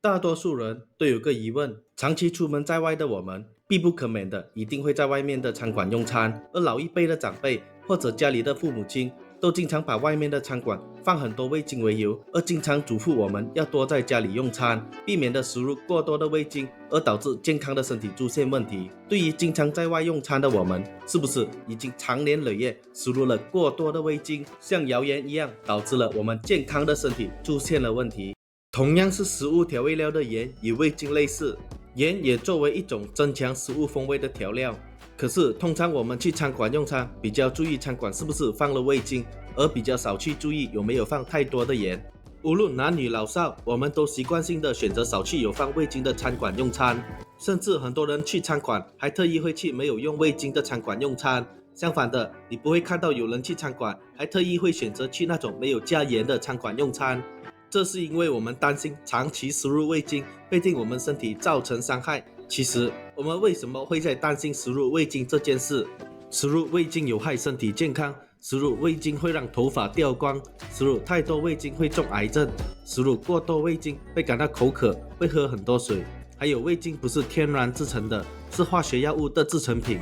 大多数人都有个疑问：长期出门在外的我们，必不可免的一定会在外面的餐馆用餐，而老一辈的长辈或者家里的父母亲，都经常把外面的餐馆放很多味精为由，而经常嘱咐我们要多在家里用餐，避免的食入过多的味精，而导致健康的身体出现问题。对于经常在外用餐的我们，是不是已经长年累月摄入了过多的味精，像谣言一样，导致了我们健康的身体出现了问题？同样是食物调味料的盐与味精类似，盐也作为一种增强食物风味的调料。可是通常我们去餐馆用餐，比较注意餐馆是不是放了味精，而比较少去注意有没有放太多的盐。无论男女老少，我们都习惯性的选择少去有放味精的餐馆用餐，甚至很多人去餐馆还特意会去没有用味精的餐馆用餐。相反的，你不会看到有人去餐馆还特意会选择去那种没有加盐的餐馆用餐。这是因为我们担心长期摄入味精会对我们身体造成伤害。其实，我们为什么会在担心摄入味精这件事？摄入味精有害身体健康，摄入味精会让头发掉光，摄入太多味精会中癌症，摄入过多味精会感到口渴，会喝很多水。还有味精不是天然制成的，是化学药物的制成品。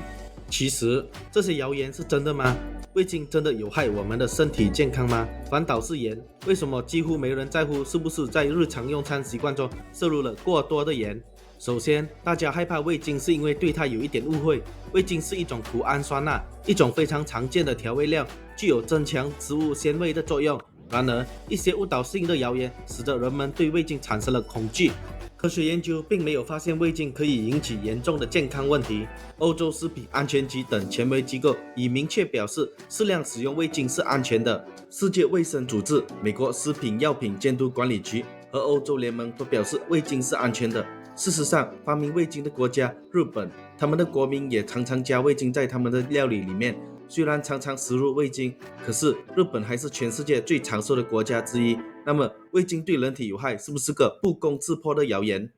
其实这些谣言是真的吗？味精真的有害我们的身体健康吗？反倒是盐，为什么几乎没人在乎是不是在日常用餐习惯中摄入了过多的盐？首先，大家害怕味精是因为对它有一点误会。味精是一种谷氨酸钠，一种非常常见的调味料，具有增强食物鲜味的作用。然而，一些误导性的谣言使得人们对味精产生了恐惧。科学研究并没有发现味精可以引起严重的健康问题。欧洲食品安全局等权威机构已明确表示，适量使用味精是安全的。世界卫生组织、美国食品药品监督管理局和欧洲联盟都表示味精是安全的。事实上，发明味精的国家日本，他们的国民也常常加味精在他们的料理里面。虽然常常摄入味精，可是日本还是全世界最长寿的国家之一。那么，味精对人体有害是不是个不攻自破的谣言？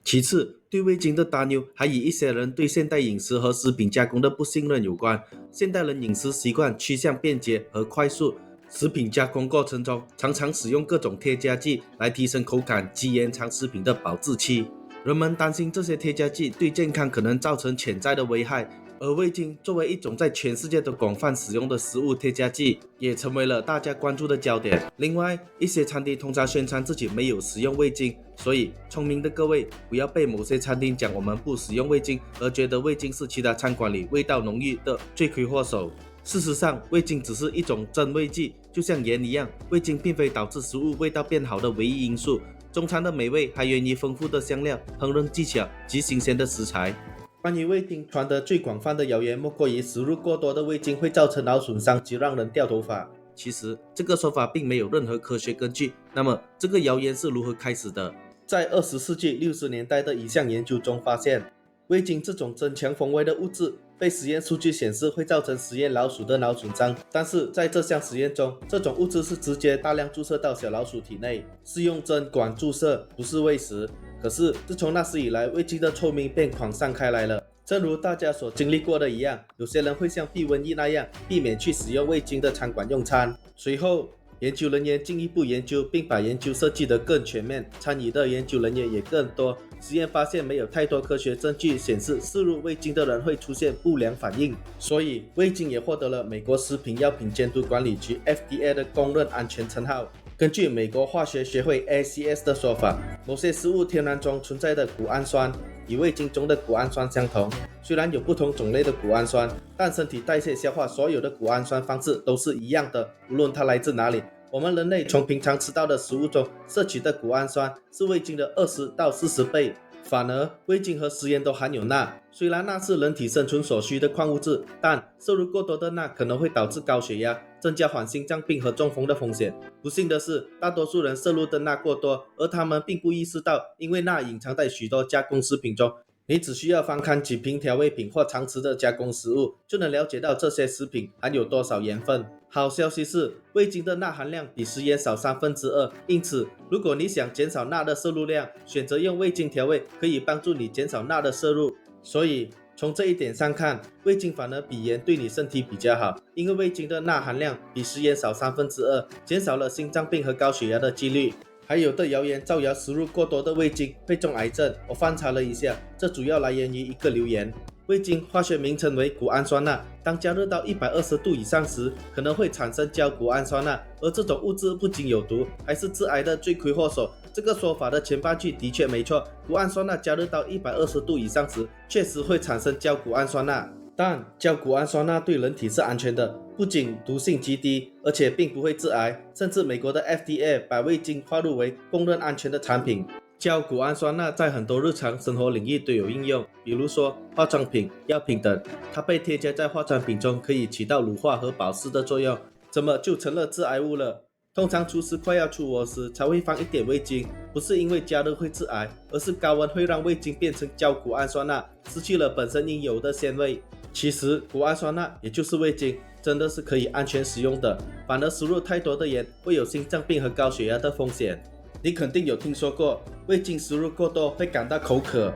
其次，对味精的担忧还与一些人对现代饮食和食品加工的不信任有关。现代人饮食习惯趋向便捷和快速，食品加工过程中常常使用各种添加剂来提升口感及延长食品的保质期。人们担心这些添加剂对健康可能造成潜在的危害，而味精作为一种在全世界都广泛使用的食物添加剂，也成为了大家关注的焦点。另外，一些餐厅通常宣称自己没有使用味精，所以聪明的各位不要被某些餐厅讲我们不使用味精，而觉得味精是其他餐馆里味道浓郁的罪魁祸首。事实上，味精只是一种增味剂，就像盐一样，味精并非导致食物味道变好的唯一因素。中餐的美味还源于丰富的香料、烹饪技巧及新鲜的食材。关于味精传得最广泛的谣言，莫过于食入过多的味精会造成脑损伤及让人掉头发。其实，这个说法并没有任何科学根据。那么，这个谣言是如何开始的？在20世纪60年代的一项研究中发现，味精这种增强风味的物质被实验数据显示会造成实验老鼠的脑损伤，但是在这项实验中，这种物质是直接大量注射到小老鼠体内，是用针管注射，不是喂食。可是自从那时以来，味精的臭名便扩散开来了。正如大家所经历过的一样，有些人会像避瘟疫那样避免去使用味精的餐馆用餐。随后，研究人员进一步研究，并把研究设计得更全面，参与的研究人员也更多。实验发现没有太多科学证据显示摄入味精的人会出现不良反应，所以味精也获得了美国食品药品监督管理局 FDA 的公认安全称号。根据美国化学学会 ACS 的说法，某些食物天然中存在的谷氨酸与味精中的谷氨酸相同。虽然有不同种类的谷氨酸，但身体代谢消化所有的谷氨酸方式都是一样的，无论它来自哪里。我们人类从平常吃到的食物中摄取的谷氨酸是味精的20到40倍。反而，味精和食盐都含有钠，虽然钠是人体生存所需的矿物质，但摄入过多的钠可能会导致高血压，增加患心脏病和中风的风险。不幸的是，大多数人摄入的钠过多，而他们并不意识到，因为钠隐藏在许多加工食品中。你只需要翻看几瓶调味品或常吃的加工食物，就能了解到这些食品含有多少盐分。好消息是，味精的钠含量比食盐少2/3，因此，如果你想减少钠的摄入量，选择用味精调味可以帮助你减少钠的摄入。所以，从这一点上看，味精反而比盐对你身体比较好，因为味精的钠含量比食盐少2/3，减少了心脏病和高血压的几率。还有的谣言造谣食入过多的味精会中癌症，我翻查了一下，这主要来源于一个流言。味精化学名称为谷氨酸钠，当加热到120度以上时，可能会产生焦谷氨酸钠，而这种物质不仅有毒，还是致癌的罪魁祸首。这个说法的前半句的确没错，谷氨酸钠加热到120度以上时，确实会产生焦谷氨酸钠。但焦谷氨酸钠对人体是安全的，不仅毒性极低，而且并不会致癌，甚至美国的 FDA 把味精划入为公认安全的产品。焦谷氨酸钠在很多日常生活领域都有应用，比如说化妆品、药品等，它被添加在化妆品中可以起到乳化和保湿的作用，怎么就成了致癌物了？通常厨师快要出锅时才会放一点味精，不是因为加热会致癌，而是高温会让味精变成焦谷氨酸钠，失去了本身应有的鲜味。其实谷氨酸钠也就是味精，真的是可以安全使用的，反而摄入太多的盐会有心脏病和高血压的风险。你肯定有听说过味精摄入过多会感到口渴，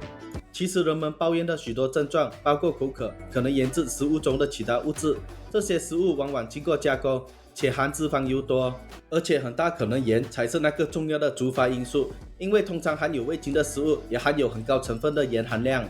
其实人们抱怨的许多症状包括口渴，可能源自食物中的其他物质，这些食物往往经过加工，且含脂肪油多，而且很大可能盐才是那个重要的触发因素，因为通常含有味精的食物也含有很高成分的盐含量。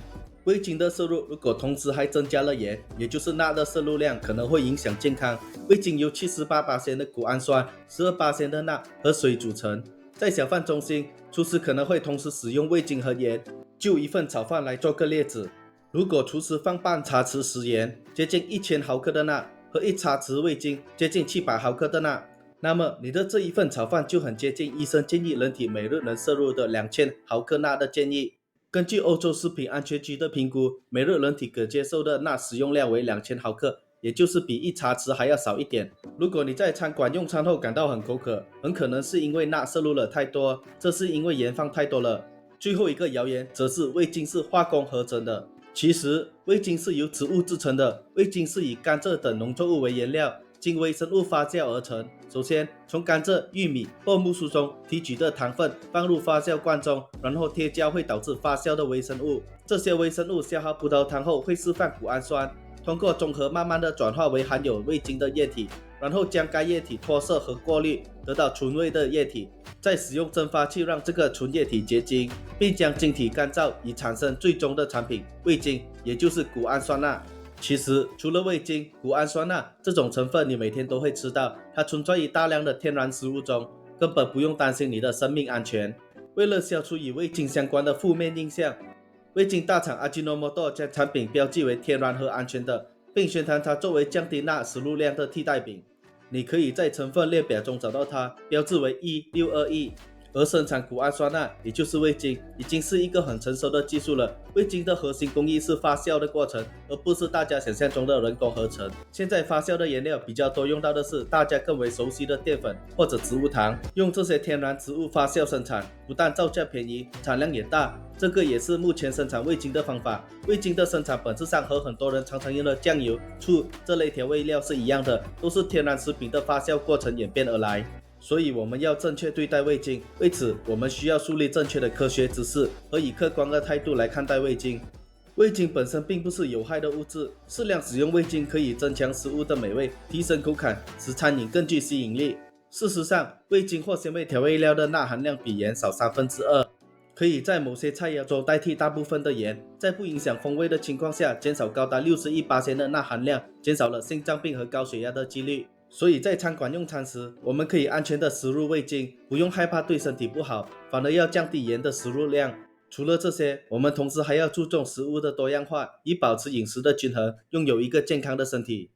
味精的摄入如果同时还增加了盐，也就是钠的摄入量，可能会影响健康。味精由78%的谷氨酸、12%的钠和水组成。在小贩中心，厨师可能会同时使用味精和盐。就一份炒饭来做个例子，如果厨师放半茶匙食盐，接近1000毫克的钠，和1茶匙味精，接近700毫克的钠，那么你的这一份炒饭就很接近医生建议人体每日能摄入的2000毫克钠的建议。根据欧洲食品安全局的评估，每日人体可接受的钠使用量为2000毫克，也就是比1茶匙还要少一点。如果你在餐馆用餐后感到很口渴，很可能是因为钠摄入了太多，这是因为盐放太多了。最后一个谣言则是味精是化工合成的，其实味精是由植物制成的，味精是以甘蔗等农作物为原料，经微生物发酵而成。首先从甘蔗、玉米或木薯中提取的糖分放入发酵罐中，然后贴胶会导致发酵的微生物，这些微生物消耗葡萄糖后会释放谷氨酸，通过中和慢慢的转化为含有味精的液体，然后将该液体脱色和过滤，得到纯味的液体，再使用蒸发器让这个纯液体结晶，并将晶体干燥，以产生最终的产品味精，也就是谷氨酸钠。其实除了味精、谷氨酸钠这种成分你每天都会吃到，它存在于大量的天然食物中，根本不用担心你的生命安全。为了消除与味精相关的负面印象，味精大厂 Ajinomoto 将产品标记为天然和安全的，并宣传它作为降低钠摄入量的替代品。你可以在成分列表中找到它，标志为 E621。而生产谷氨酸钠，也就是味精，已经是一个很成熟的技术了。味精的核心工艺是发酵的过程，而不是大家想象中的人工合成。现在发酵的原料比较多用到的是大家更为熟悉的淀粉或者植物糖，用这些天然植物发酵生产，不但造价便宜，产量也大。这个也是目前生产味精的方法。味精的生产本质上和很多人常常用的酱油、醋这类调味料是一样的，都是天然食品的发酵过程演变而来。所以我们要正确对待味精，为此我们需要树立正确的科学知识和以客观的态度来看待味精。味精本身并不是有害的物质，适量使用味精可以增强食物的美味，提升口感，使餐饮更具吸引力。事实上，味精或鲜味调味料的钠含量比盐少2/3，可以在某些菜肴中代替大部分的盐，在不影响风味的情况下，减少高达61%的钠含量，减少了心脏病和高血压的几率。所以在餐馆用餐时，我们可以安全的摄入味精，不用害怕对身体不好，反而要降低盐的摄入量。除了这些，我们同时还要注重食物的多样化，以保持饮食的均衡，拥有一个健康的身体。